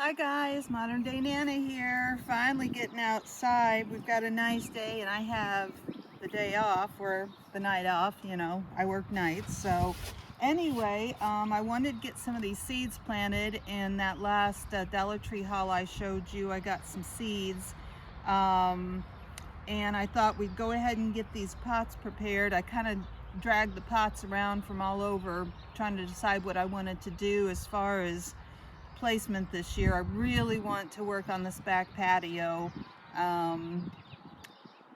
Hi guys, Modern Day Nana here. Finally getting outside. We've got a nice day and I have the day off, or the night off, I work nights. So anyway, I wanted to get some of these seeds planted. In that last Dollar Tree haul I showed you, I got some seeds. And I thought we'd go ahead and get these pots prepared. I kind of dragged the pots around from all over trying to decide what I wanted to do as far as placement this year. I really want to work on this back patio,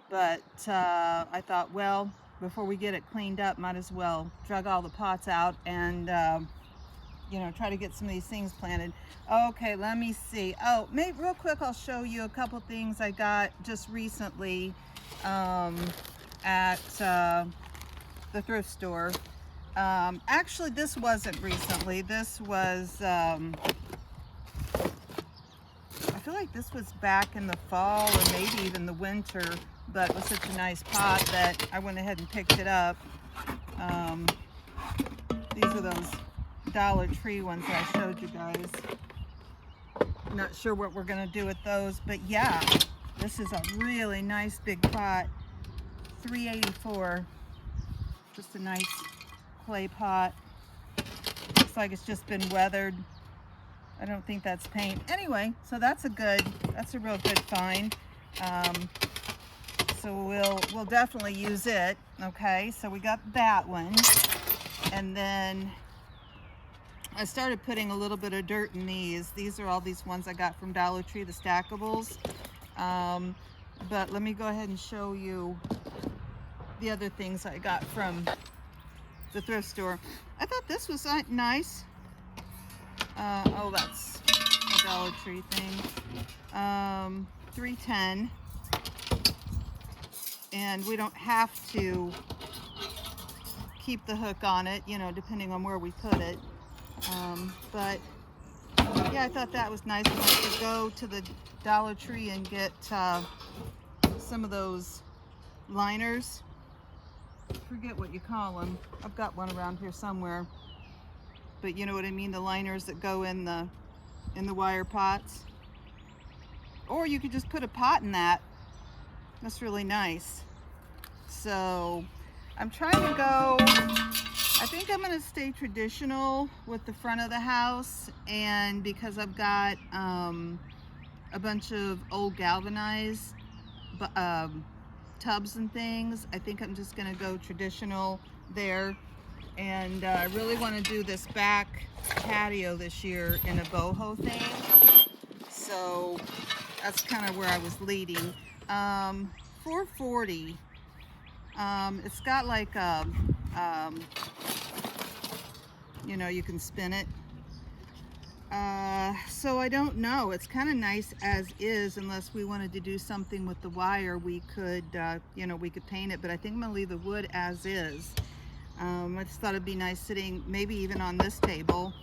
but I thought, well, before we get it cleaned up, might as well drag all the pots out and try to get some of these things planted. Okay, let me see. Oh, maybe real quick I'll show you a couple things I got just recently at the thrift store. Actually, this wasn't recently. This was I feel like this was back in the fall or maybe even the winter, but it was such a nice pot that I went ahead and picked it up. These are those Dollar Tree ones that I showed you guys. Not sure what we're gonna do with those, but yeah, this is a really nice big pot. $3.84. Just a nice clay pot. Looks like it's just been weathered. I don't think that's paint. Anyway, so that's a real good find. So we'll definitely use it. Okay, so we got that one. And then I started putting a little bit of dirt in these. These are all these ones I got from Dollar Tree, the stackables. But let me go ahead and show you the other things I got from the thrift store. I thought this was nice. Oh, that's a Dollar Tree thing. $3.10, and we don't have to keep the hook on it, depending on where we put it. But yeah, I thought that was nice. I could go to the Dollar Tree and get some of those liners. Forget what you call them. I've got one around here somewhere. But you know what I mean, the liners that go in the wire pots. Or you could just put a pot in that. That's really nice. So I'm trying to go, I think I'm going to stay traditional with the front of the house, and because I've got a bunch of old galvanized tubs and things, I think I'm just going to go traditional there. And I really want to do this back patio this year in a boho thing. So that's kind of where I was leading. $4.40. It's got like a, you can spin it. So I don't know. It's kind of nice as is, unless we wanted to do something with the wire. We could, we could paint it, but I think I'm going to leave the wood as is. I just thought it'd be nice sitting maybe even on this table,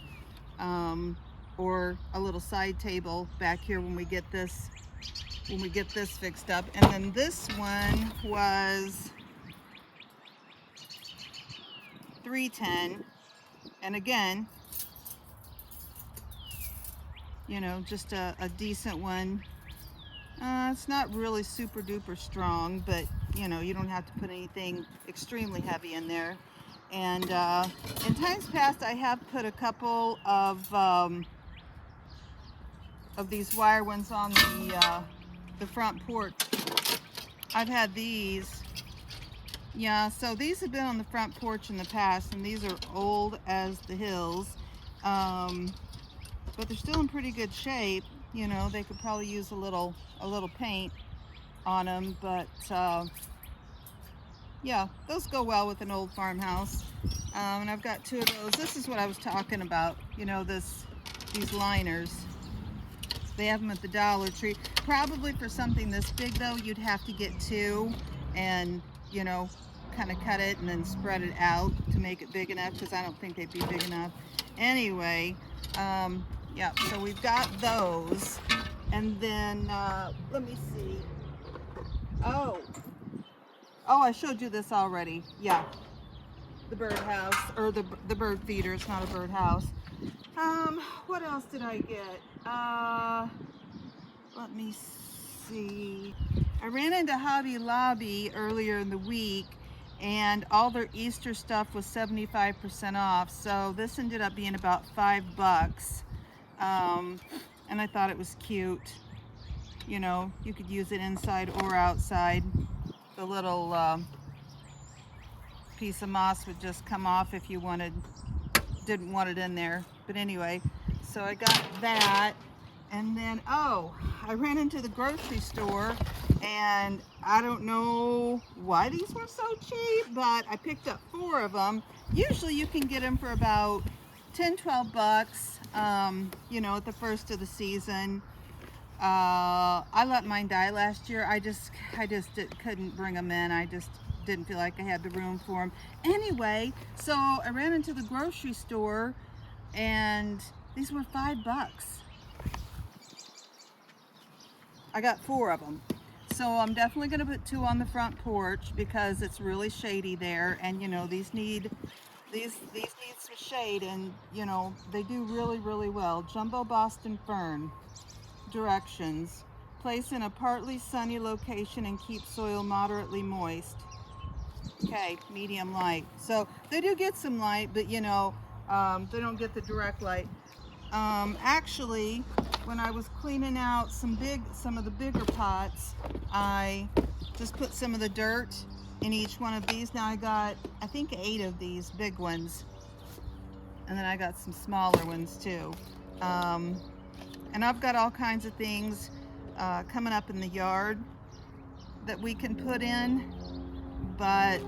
or a little side table back here when we get this fixed up. And then this one was $3.10, and again, just a decent one. It's not really super duper strong, but you don't have to put anything extremely heavy in there. And in times past, I have put a couple of these wire ones on the front porch. I've had these. Yeah, so these have been on the front porch in the past, and these are old as the hills. But they're still in pretty good shape. They could probably use a little paint on them, but yeah, those go well with an old farmhouse. And I've got two of those. This is what I was talking about, these liners. They have them at the Dollar Tree. Probably for something this big though, you'd have to get two and kind of cut it and then spread it out to make it big enough, because I don't think they'd be big enough. Anyway, yeah, so we've got those. And then let me see. Oh, I showed you this already. Yeah, the birdhouse, or the bird feeder. It's not a birdhouse. What else did I get? Let me see. I ran into Hobby Lobby earlier in the week, and all their Easter stuff was 75% off. So this ended up being about $5. And I thought it was cute. You know, you could use it inside or outside. The little piece of moss would just come off if you didn't want it in there. But anyway, so I got that. And then, oh, I ran into the grocery store, and I don't know why these were so cheap, but I picked up 4 of them. Usually you can get them for about 10-12 bucks, you know, at the first of the season. I let mine die last year. I just couldn't bring them in. I just didn't feel like I had the room for them. Anyway, so I ran into the grocery store, and these were $5. I got 4 of them. So I'm definitely going to put 2 on the front porch because it's really shady there, and you know, these need some shade, and you know, they do really well. Jumbo Boston Fern. Directions: place in a partly sunny location and keep soil moderately moist. Okay, medium light. So they do get some light, but you know, they don't get the direct light. Actually, when I was cleaning out some of the bigger pots, I just put some of the dirt in each one of these. Now I got, I think, 8 of these big ones, and then I got some smaller ones too. And I've got all kinds of things coming up in the yard that we can put in, but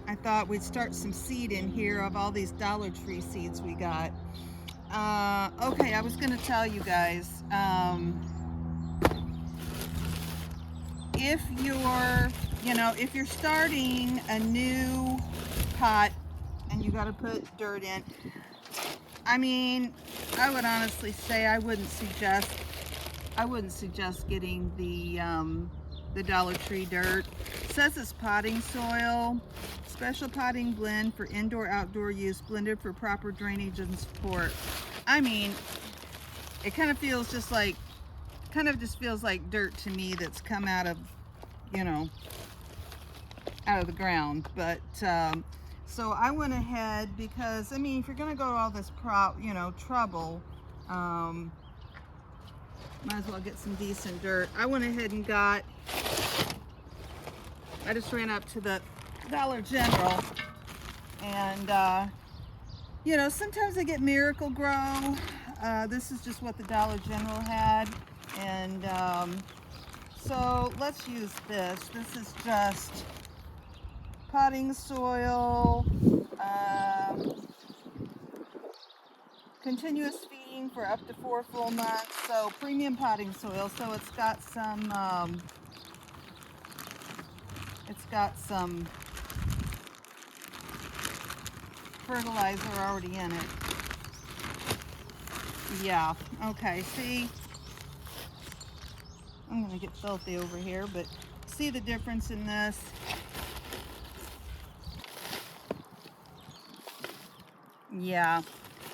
I thought we'd start some seed in here of all these Dollar Tree seeds we got. Okay, I was gonna tell you guys, if you're starting a new pot and you gotta put dirt in, I mean, I would honestly say I wouldn't suggest getting the Dollar Tree dirt. It says it's potting soil, special potting blend for indoor-outdoor use, blended for proper drainage and support. I mean, it kind of just feels like dirt to me that's come out of, you know, out of the ground. But so I went ahead because, I mean, if you're gonna go to all this trouble, might as well get some decent dirt. I went ahead and I just ran up to the Dollar General, and you know, sometimes I get Miracle Grow. This is just what the Dollar General had, and so let's use this. This is just potting soil, continuous feeding for up to 4 full months. So premium potting soil. So it's got some fertilizer already in it. Yeah, okay, see, I'm gonna get filthy over here, but see the difference in this? Yeah,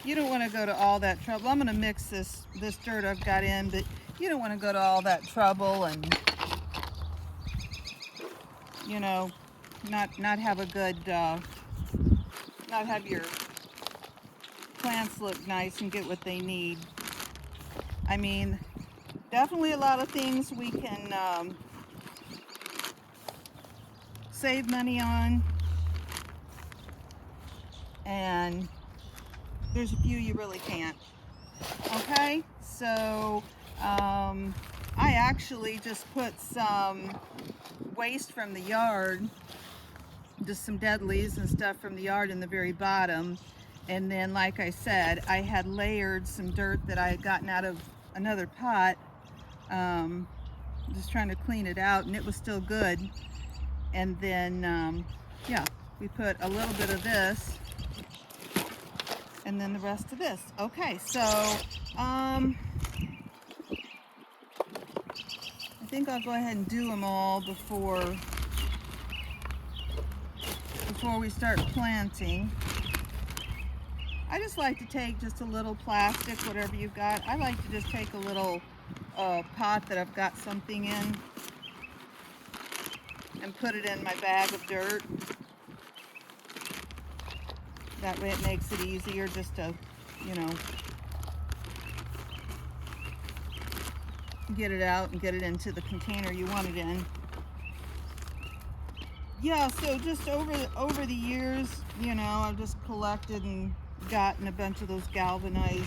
you don't want to go to all that trouble. I'm gonna mix this dirt I've got in, but you don't want to go to all that trouble and, you know, not have a good, not have your plants look nice and get what they need. I mean, definitely a lot of things we can save money on, and there's a few you really can't. Okay, so I actually just put some waste from the yard, just some dead leaves and stuff from the yard in the very bottom. And then, like I said, I had layered some dirt that I had gotten out of another pot, just trying to clean it out, and it was still good. And then, yeah, we put a little bit of this, and then the rest of this. Okay, so I think I'll go ahead and do them all before we start planting. I just like to take just a little plastic, whatever you've got. I like to just take a little pot that I've got something in and put it in my bag of dirt. That way it makes it easier just to, you know, get it out and get it into the container you want it in. Yeah, so just over the years, you know, I've just collected and gotten a bunch of those galvanized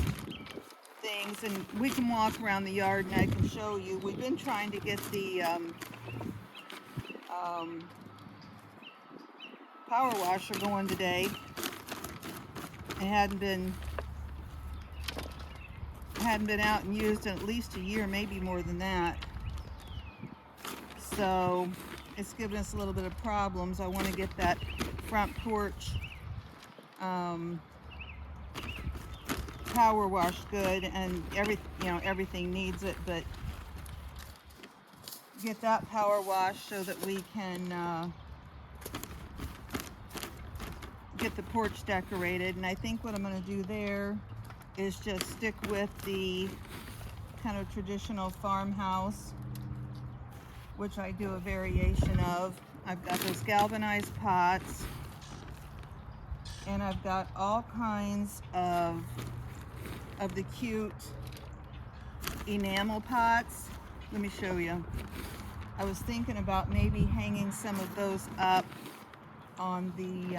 things, and we can walk around the yard and I can show you. We've been trying to get the power washer going today. It hadn't been out and used in at least a year, maybe more than that. So it's given us a little bit of problems. I want to get that front porch power wash good, and everything needs it, but get that power wash so that we can get the porch decorated. And I think what I'm going to do there is just stick with the kind of traditional farmhouse, which I do a variation of. I've got those galvanized pots, and I've got all kinds of the cute enamel pots. Let me show you. I was thinking about maybe hanging some of those up on the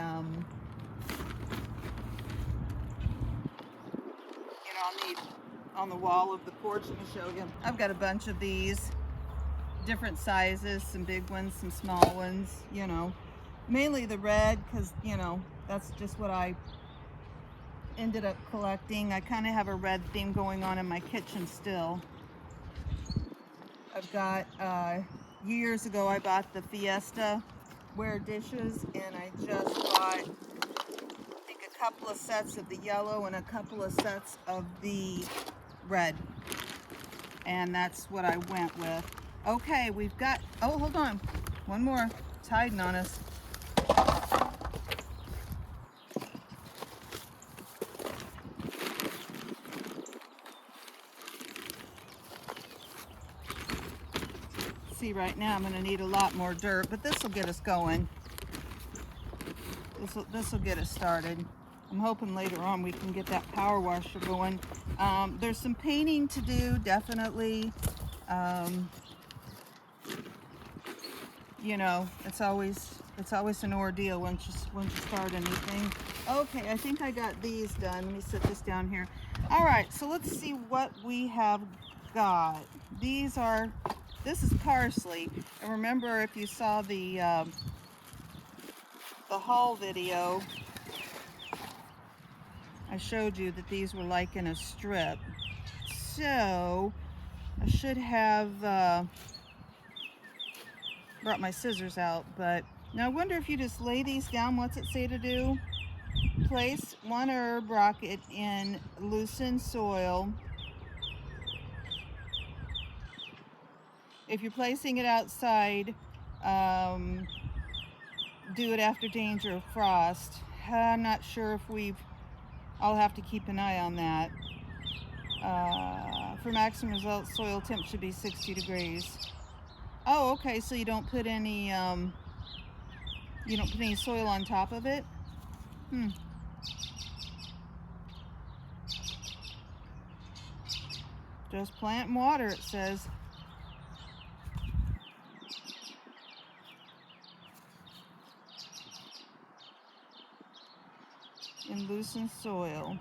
on the wall of the porch. Let me show you. I've got a bunch of these, different sizes, some big ones, some small ones, you know. Mainly the red, because, you know, that's just what I ended up collecting. I kind of have a red theme going on in my kitchen still. I've got, years ago I bought the Fiesta ware dishes, and I just bought, I think, a couple of sets of the yellow and a couple of sets of the red. And that's what I went with. Okay, we've got, oh, hold on. One more. It's hiding on us. See, right now I'm going to need a lot more dirt, but this will get us going. This will get us started. I'm hoping later on we can get that power washer going. There's some painting to do, definitely. You know, it's always an ordeal once you start anything. Okay, I think I got these done. Let me set this down here. All right, so let's see what we have got. This is parsley. And remember, if you saw the haul video, I showed you that these were like in a strip. So I should have brought my scissors out, but now I wonder if you just lay these down. What's it say to do? Place one herb rocket in loosened soil. If you're placing it outside, do it after danger of frost. I'm not sure if I'll have to keep an eye on that. For maximum results, soil temp should be 60 degrees. Oh, okay, so you don't put any soil on top of it? Just plant and water, it says. In loosened soil.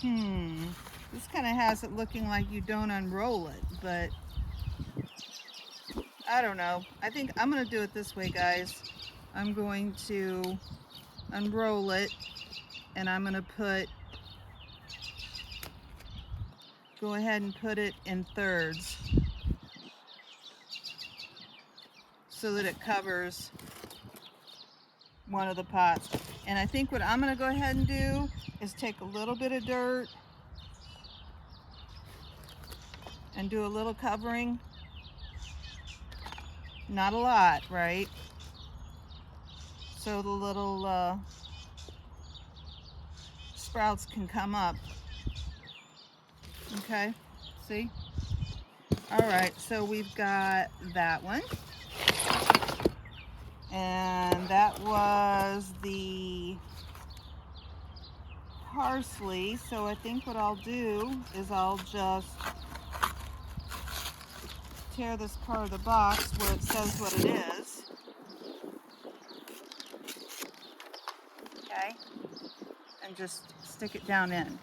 This kind of has it looking like you don't unroll it, but I don't know. I think I'm going to do it this way, guys. I'm going to unroll it, and I'm going to go ahead and put it in thirds so that it covers one of the pots. And I think what I'm going to go ahead and do is take a little bit of dirt and do a little covering. Not a lot, right? So the little sprouts can come up. Okay, see? All right, so we've got that one. And that was the parsley. So I think what I'll do is I'll just tear this part of the box where it says what it is. Okay, and just stick it down in.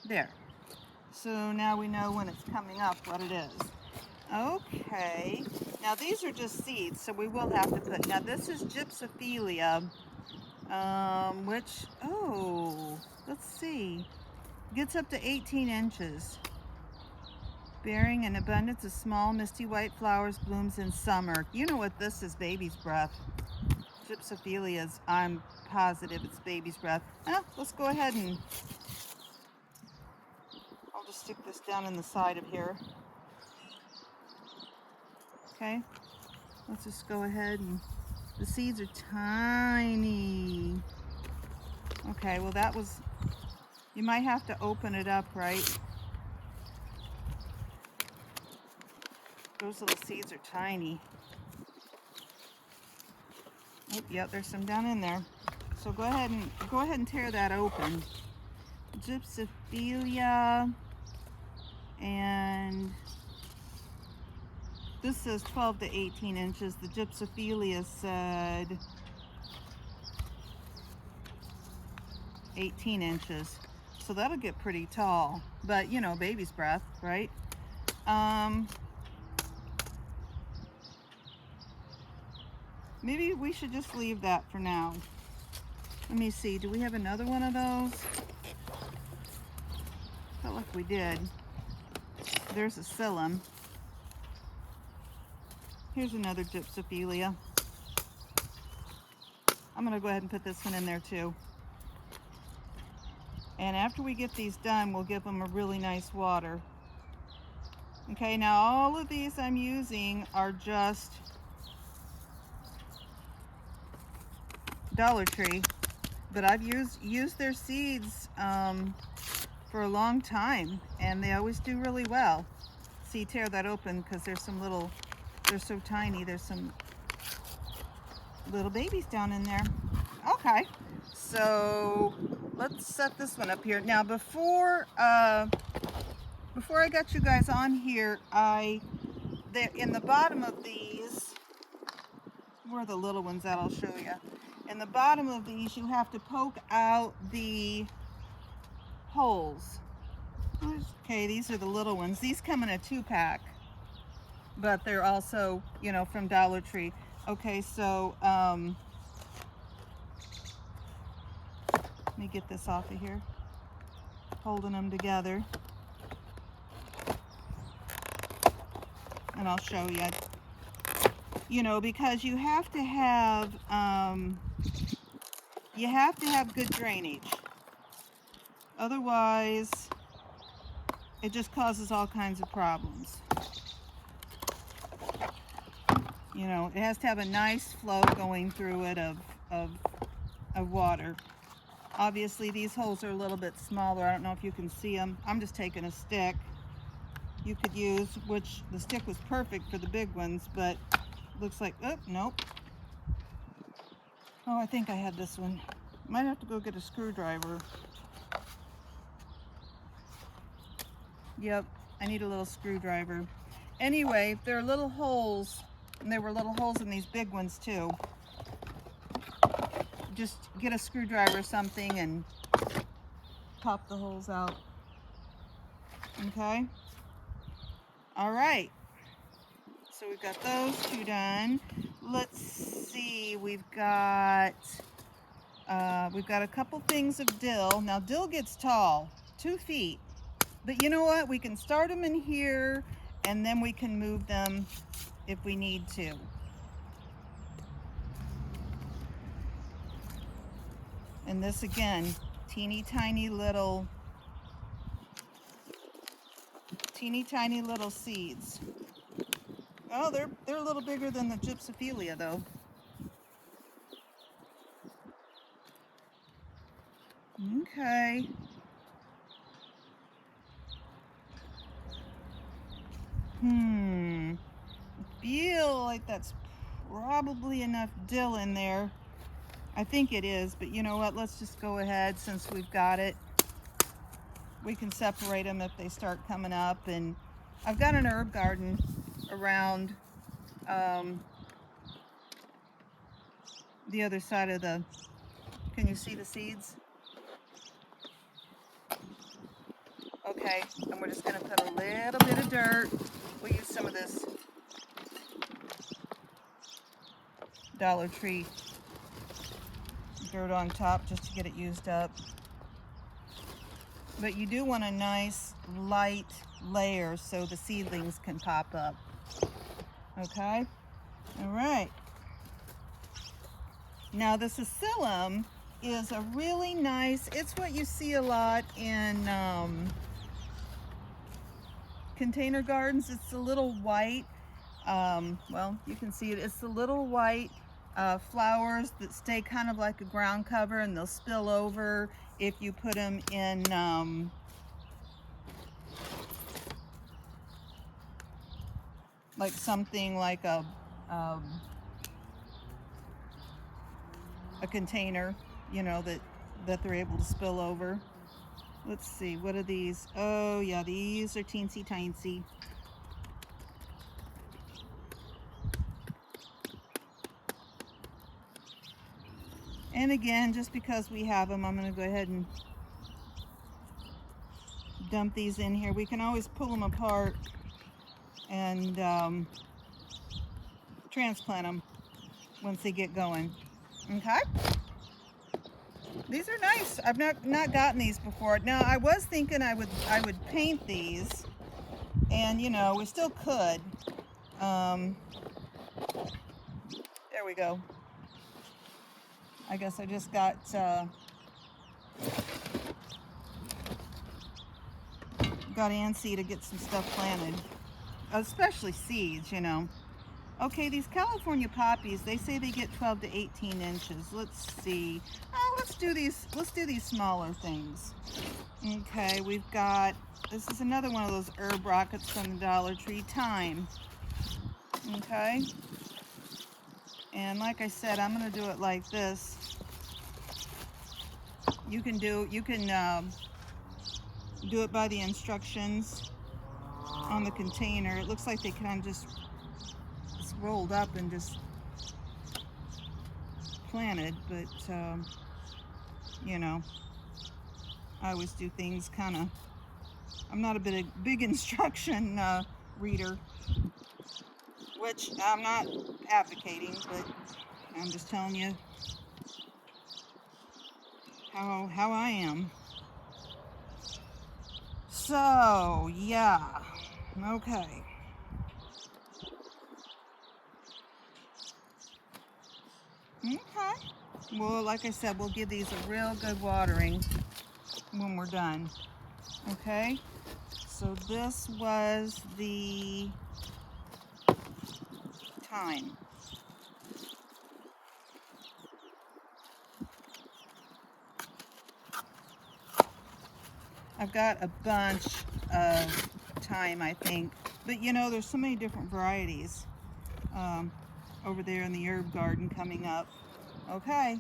There. So now we know when it's coming up what it is. Okay, now these are just seeds, so we will have to put, now this is gypsophilia, which, oh, let's see, gets up to 18 inches. Bearing an abundance of small misty white flowers, blooms in summer. You know what this is, baby's breath. Gypsophilia's, I'm positive it's baby's breath. Well, let's go ahead and, I'll just stick this down in the side of here. Okay, let's just go ahead and, the seeds are tiny. Okay, well that was, you might have to open it up, right? Those little seeds are tiny. Oh, yep, there's some down in there. So go ahead and tear that open. Gypsophilia, and this says 12 to 18 inches. The Gypsophilia said 18 inches. So that'll get pretty tall. But, you know, baby's breath, right? Maybe we should just leave that for now. Let me see. Do we have another one of those? Felt like we did. There's a psyllium. Here's another Gypsophilia. I'm going to go ahead and put this one in there too. And after we get these done, we'll give them a really nice water. Okay, now all of these I'm using are just Dollar Tree, but I've used their seeds for a long time, and they always do really well. See, tear that open because there's some little, they're so tiny, there's some little babies down in there. Okay, so let's set this one up here. Now before I got you guys on here, in the bottom of these, where are the little ones at? I'll show you. In the bottom of these, you have to poke out the holes. Okay, these are the little ones. These come in a 2-pack, but they're also, you know, from Dollar Tree. Okay, so let me get this off of here. Holding them together, and I'll show you. You know, because you have to have good drainage. Otherwise, it just causes all kinds of problems. You know, it has to have a nice flow going through it of water. Obviously, these holes are a little bit smaller. I don't know if you can see them. I'm just taking a stick. You could use, which the stick was perfect for the big ones, but looks like, oh, nope. Oh, I think I had this one. Might have to go get a screwdriver. Yep, I need a little screwdriver. Anyway, there are little holes, and there were little holes in these big ones too. Just get a screwdriver or something and pop the holes out. Okay? All right. So we've got those two done. Let's see, we've got a couple things of dill. Now dill gets tall, 2 feet. But you know what? We can start them in here, and then we can move them if we need to. And this again, teeny tiny little seeds. Oh, they're a little bigger than the Gypsophilia though. Okay. Feel like that's probably enough dill in there. I think it is, but you know what? Let's just go ahead since we've got it. We can separate them if they start coming up. And I've got an herb garden around the other side of the, can you see the seeds? Okay, and we're just gonna put a little bit of dirt. We'll use some of this Dollar Tree dirt on top just to get it used up. But you do want a nice light layer so the seedlings can pop up. Okay, all right. Now the Sicilium is a really nice, it's what you see a lot in container gardens. It's a little white, well, you can see it, it's the little white flowers that stay kind of like a ground cover, and they'll spill over if you put them in like something like a container, you know, that they're able to spill over. Let's see, what are these? Oh yeah, these are teensy tiny. And again, just because we have them, I'm going to go ahead and dump these in here. We can always pull them apart and transplant them once they get going. Okay? These are nice. I've not gotten these before. Now, I was thinking I would paint these, and you know, we still could. There we go. I guess I just got antsy to get some stuff planted, especially seeds, you know. Okay, these California poppies, they say they get 12 to 18 inches. Let's see. Oh, let's do these smaller things. Okay, we've got, this is another one of those herb rockets from the Dollar Tree, thyme. Okay. And like I said, I'm going to do it like this. You can do it by the instructions on the container. It looks like they kind of just rolled up and just planted, but you know, I always do things kind of, I'm not a big instruction reader, which I'm not advocating, but I'm just telling you how I am. So yeah, okay. Okay. Well, like I said, we'll give these a real good watering when we're done. Okay. So this was the thyme. I've got a bunch of thyme, I think, but you know, there's so many different varieties over there in the herb garden coming up. Okay,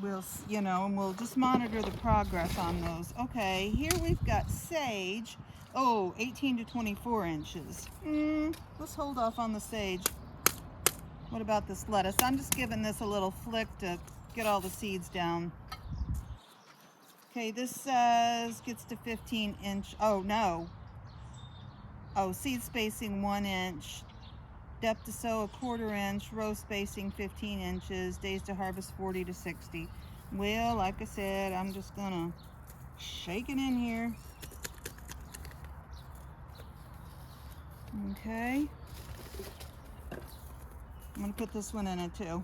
we'll, you know, and we'll just monitor the progress on those. Okay, here we've got sage. Oh, 18 to 24 inches. Let's hold off on the sage. What about this lettuce? I'm just giving this a little flick to get all the seeds down. Okay, this says gets to 15 inch. Oh no. Oh, seed spacing 1 inch. Depth to sow 1/4 inch. Row spacing 15 inches. Days to harvest 40 to 60. Well, like I said, I'm just gonna shake it in here. Okay. I'm gonna put this one in it too.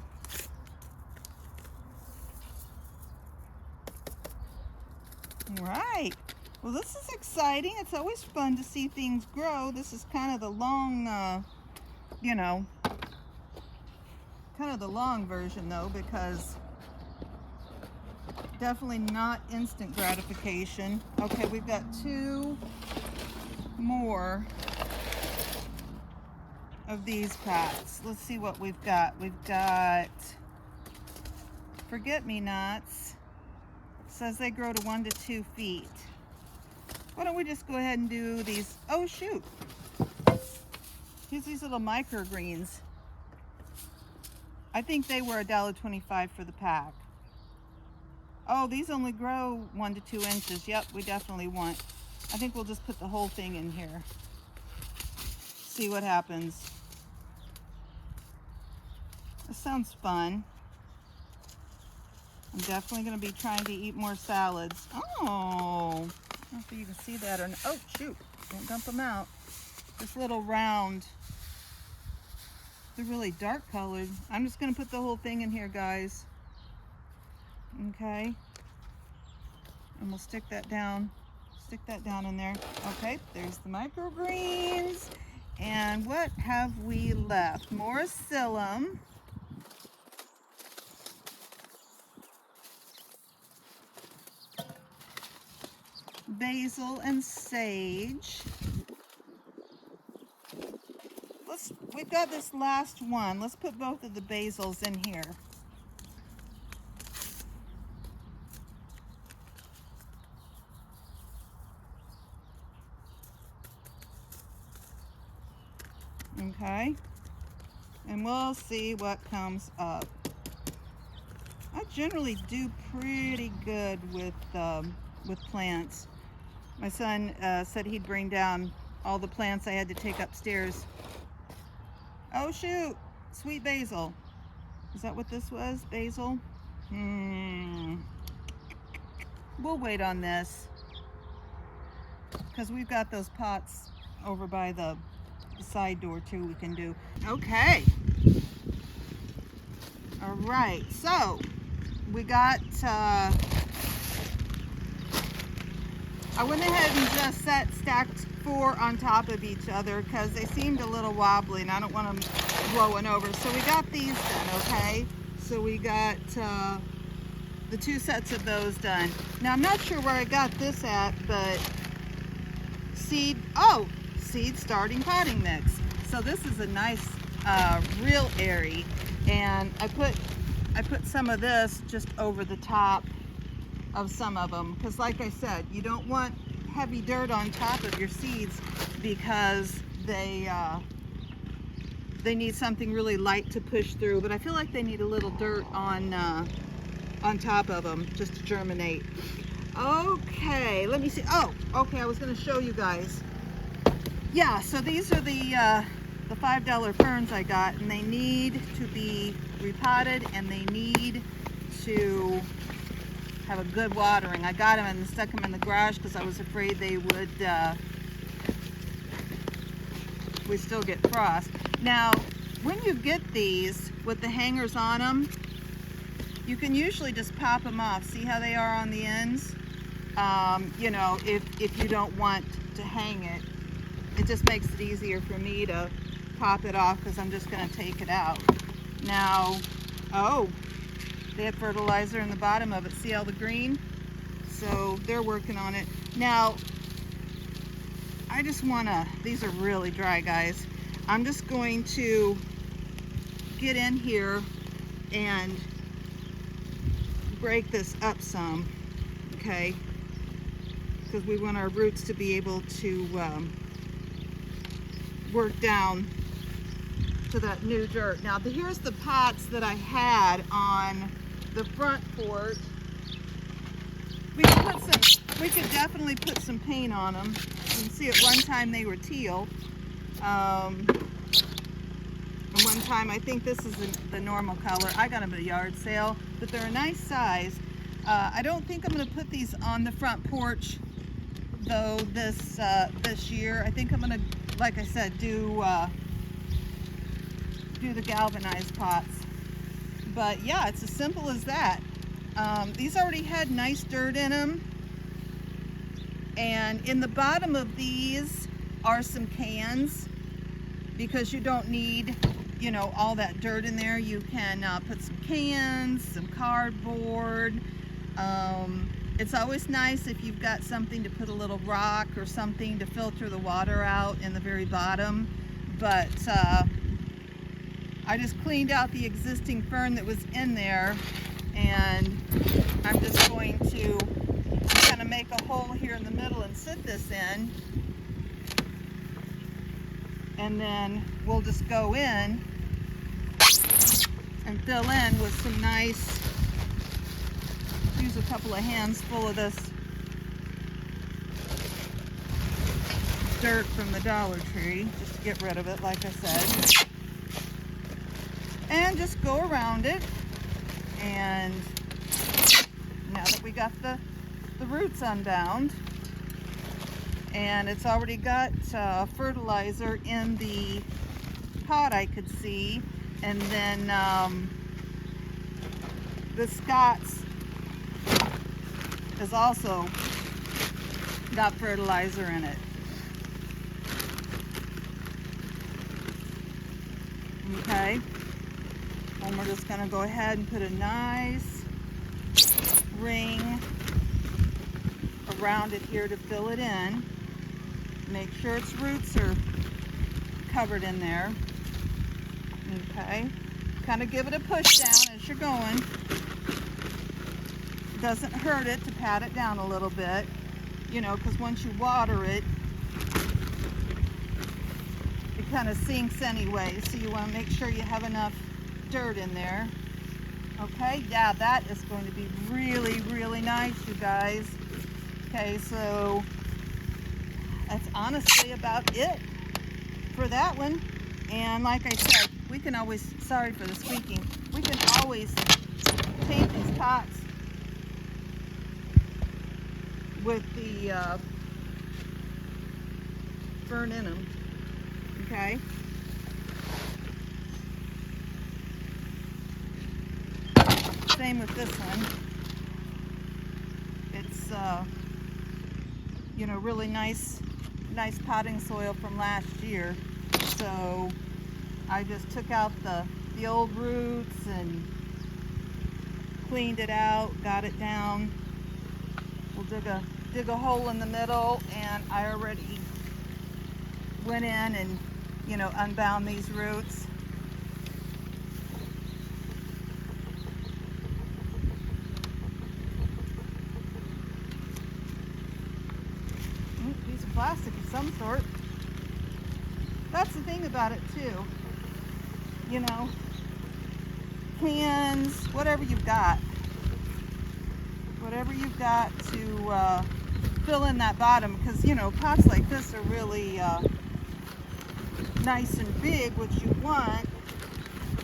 All right. Well, this is exciting. It's always fun to see things grow. This is kind of the long, you know, kind of the long version though, because it Definitely not instant gratification. Okay, we've got 2 more of these pots. Let's see what we've got. We've got forget-me-nots. Says they grow to 1 to 2 feet. Why don't we just go ahead and do these? Oh shoot! Here's these little microgreens. I think they were $1.25 for the pack. Oh, these only grow 1 to 2 inches. Yep, we definitely want. I think we'll just put the whole thing in here. See what happens. This sounds fun. I'm definitely going to be trying to eat more salads. Oh, I don't know if you can see that or not. Oh, shoot. Don't dump them out. This little round. They're really dark colored. I'm just going to put the whole thing in here, guys. Okay. And we'll stick that down. Stick that down in there. Okay, there's the microgreens. And what have we left? More psyllium. Basil and sage. We've got this last one. Let's put both of the basils in here. Okay, and we'll see what comes up. I generally do pretty good with plants. My son said he'd bring down all the plants I had to take upstairs. Oh shoot, sweet basil. Is that what this was? Basil? We'll wait on this because we've got those pots over by the side door too we can do. Okay. All right, so we got I went ahead and just stacked 4 on top of each other because they seemed a little wobbly and I don't want them blowing over. So we got these done, okay? So we got the 2 sets of those done. Now I'm not sure where I got this at, but seed starting potting mix. So this is a nice real airy, and I put some of this just over the top of some of them because, like I said, you don't want heavy dirt on top of your seeds because they need something really light to push through. But I feel like they need a little dirt on top of them just to germinate. Okay, let me see. Oh, okay, I was going to show you guys. Yeah, so these are the $5 ferns I got, and they need to be repotted and they need to have a good watering. I got them and stuck them in the garage because I was afraid they would we still get frost. Now, when you get these with the hangers on them, you can usually just pop them off. See how they are on the ends? You know, if you don't want to hang it, it just makes it easier for me to pop it off because I'm just going to take it out. Now, oh, they have fertilizer in the bottom of it. See all the green? So they're working on it. Now, I just want to, these are really dry, guys. I'm just going to get in here and break this up some, okay? Because we want our roots to be able to work down to that new dirt. Now here's the pots that I had on the front porch. We could definitely put some paint on them. You can see at one time they were teal. And one time, I think this is the normal color. I got them at a yard sale, but they're a nice size. I don't think I'm going to put these on the front porch though this year. I think I'm going to, like I said, do the galvanized pots. But yeah, it's as simple as that. These already had nice dirt in them, and in the bottom of these are some cans because you don't need, you know, all that dirt in there. You can put some cans, some cardboard, It's always nice if you've got something to put a little rock or something to filter the water out in the very bottom, but I just cleaned out the existing fern that was in there, and I'm just going to kind of make a hole here in the middle and sit this in, and then we'll just go in and fill in with some nice, use a couple of hands full of this dirt from the Dollar Tree just to get rid of it, like I said, and just go around it. And now that we got the roots unbound, and it's already got fertilizer in the pot, I could see, and then the Scott's has also got fertilizer in it. Okay, and we're just going to go ahead and put a nice ring around it here to fill it in. Make sure its roots are covered in there. Okay, kind of give it a push down as you're going. Doesn't hurt it to pat it down a little bit, you know, because once you water it, it kind of sinks anyway, so you want to make sure you have enough dirt in there. Okay, yeah, that is going to be really, really nice, you guys. Okay, so that's honestly about it for that one. And like I said, we can always, sorry for the squeaking, we can always paint these pots with the fern in them. Okay. Same with this one. It's you know, really nice potting soil from last year. So I just took out the old roots and cleaned it out, got it down. We'll dig a hole in the middle, and I already went in and, you know, unbound these roots. Piece of plastic of some sort. That's the thing about it too. You know, cans, whatever you've got. Whatever you've got to fill in that bottom, because, you know, pots like this are really nice and big, which you want,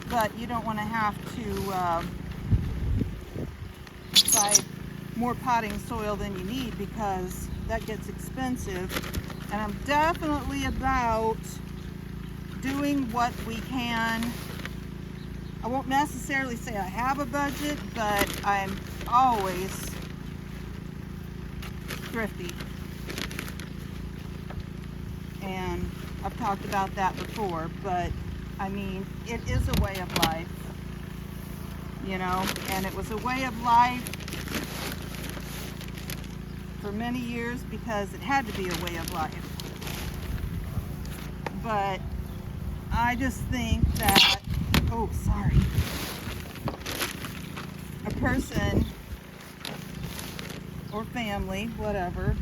but you don't want to have to buy more potting soil than you need, because that gets expensive. And I'm definitely about doing what we can. I won't necessarily say I have a budget, but I'm always thrifty. And I've talked about that before, but I mean, it is a way of life, you know, and it was a way of life for many years because it had to be a way of life. But I just think that, oh, sorry, a person or family, whatever,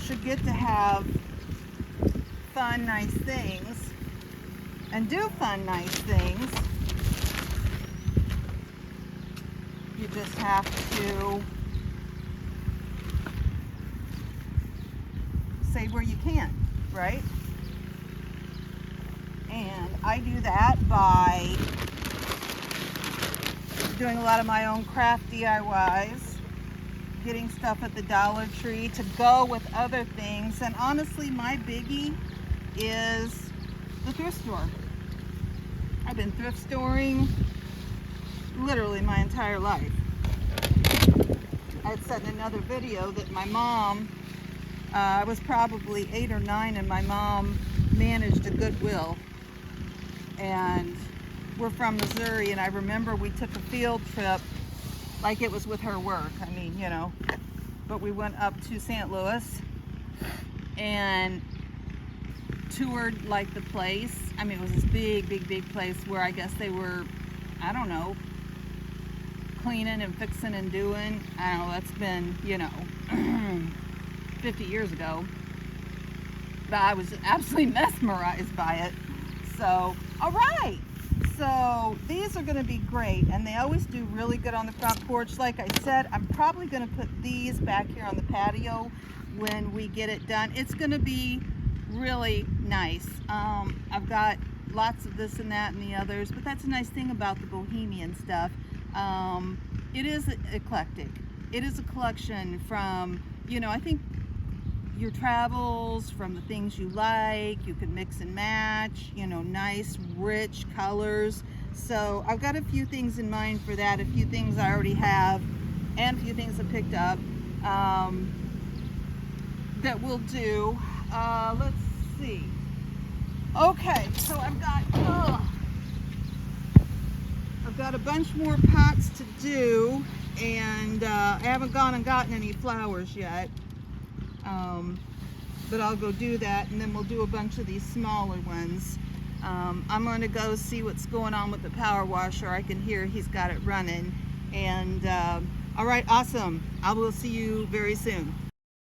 should get to have fun, nice things and do fun, nice things. You just have to say where you can, right? And I do that by doing a lot of my own craft DIYs, getting stuff at the Dollar Tree to go with other things. And honestly, my biggie is the thrift store. I've been thrift storing literally my entire life. I had said in another video that my mom, I was probably 8 or 9, and my mom managed a Goodwill. And were from Missouri, and I remember we took a field trip like it was with her work. I mean, you know, but we went up to St. Louis and toured like the place. I mean, it was this big place where I guess they were, I don't know, cleaning and fixing and doing. I don't know, that's been, you know, 50 years ago. But I was absolutely mesmerized by it. So, all right. So these are going to be great, and they always do really good on the front porch. Like I said, I'm probably going to put these back here on the patio when we get it done. It's going to be really nice. I've got lots of this and that and the others, but that's a nice thing about the bohemian stuff. It is eclectic. It is a collection from, you know, I think your travels, from the things you like. You can mix and match, you know, nice rich colors. So I've got a few things in mind for that, a few things I already have and a few things I picked up that we'll do. Let's see. Okay, so I've got a bunch more pots to do, and I haven't gone and gotten any flowers yet. But I'll go do that, and then we'll do a bunch of these smaller ones. I'm going to go see what's going on with the power washer. I can hear he's got it running. And all right, awesome. I will see you very soon.